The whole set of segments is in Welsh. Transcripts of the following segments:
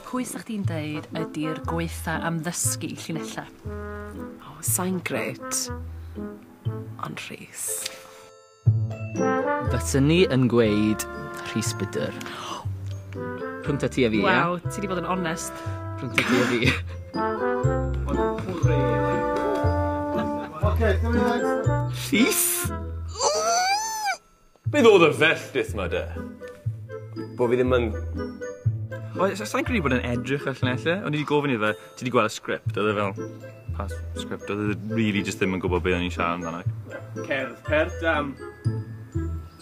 Pwy sa'ch ti'n dweud ydy'r gweitha am ddysgu llinella? O, sa'n gret. Ond Rhys. Fysen ni yn gweud Rhys Bydr. Rhwngta ti a fi, ie? Waw, ti di bod yn onest. Rhwngta ti a fi. Rhys? Beth oedd y felltith ma de? Bo fi ddim yn... O, sa'n credu bod yn edrych allan ella? O'n i wedi gofyn iddo fe, ti wedi gweld y sgript, oedd e fel... Pa sgript, oedd e really just ddim yn gwybod beth o'n i'n siarad amdano. Cerdd, pert am...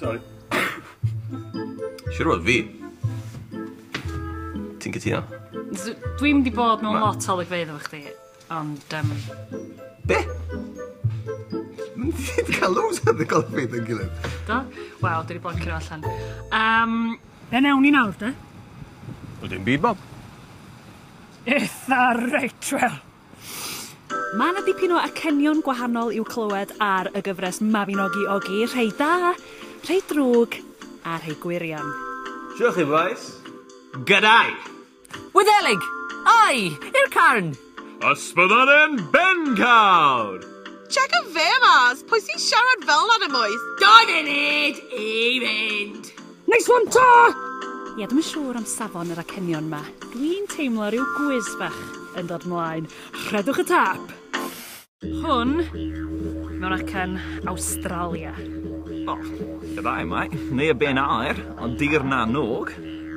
Sorry. Siwr oedd fi. Ti'n gytuno? Dwi'n wedi bod mewn lot o olygfeydd efo chdi, ond... Be? Ti'n cael loads o golygfeydd yn gilydd? Do? Waw, dwi wedi bod yn cyrra allan. Be nawn ni nawr, de? O, dim byd, Bob. Eitha Rachel. Mae yna dipyn o acenion gwahanol i'w clywed ar y gyfres Mabinogi Ogi. Rhai da, rhai drwg, a rhai gwirion. Siwch chi, boys? Gydai! Wyddelig! Ai! I'r carn! Ysbyddan yn bencawr! Check y fe mas! Pwy sy'n siarad fel nad y moes? 2 munud i fynd! Nice one, ta! Ie, dwi'n siŵr am safon yr acenion ma. Dwi'n teimlo rhyw gwiz bach yn dod mlaen. Rhedwch y tap! Hwn mewn acen Awstralia. O, gydai, mai. Neu y ben aer, ond dir na nog.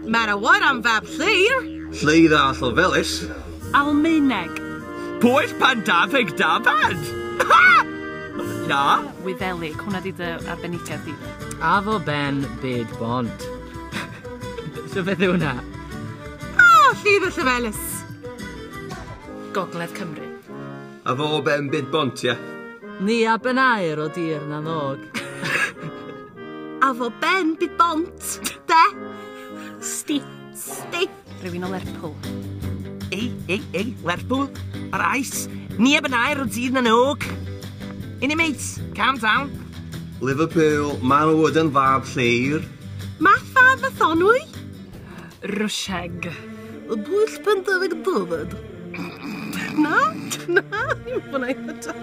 Mae'r awar am fab llyr. Lleidd a Llyfelys. Almaeneg. Pwys pandafig dafad! Ha! Na? Wyddelig, hwnna di dy arbenitiaeth di. Afo ben byd bont. So beth yw hwnna? O, llyr y Llyfelys. Gogledd Cymru. A fo ben byd bont, ia? Ni a ben aer o dir na nog. A fo ben byd bont, de? Sti. Sti. Rhywun o Lerpwl. Ei, Lerpwl, ar ais. Ni a ben aer o dir na nog. Inni mates, calm down. Liverpool, man o wyd yn fab lleir. Math fab y thonwy? Rwsieg. Y bwyll pandafig dofod. Na, ni'n fawr eitha ta.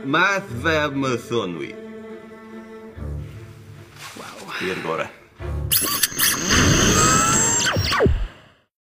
Math fab mython wi. Wow. I'r gore.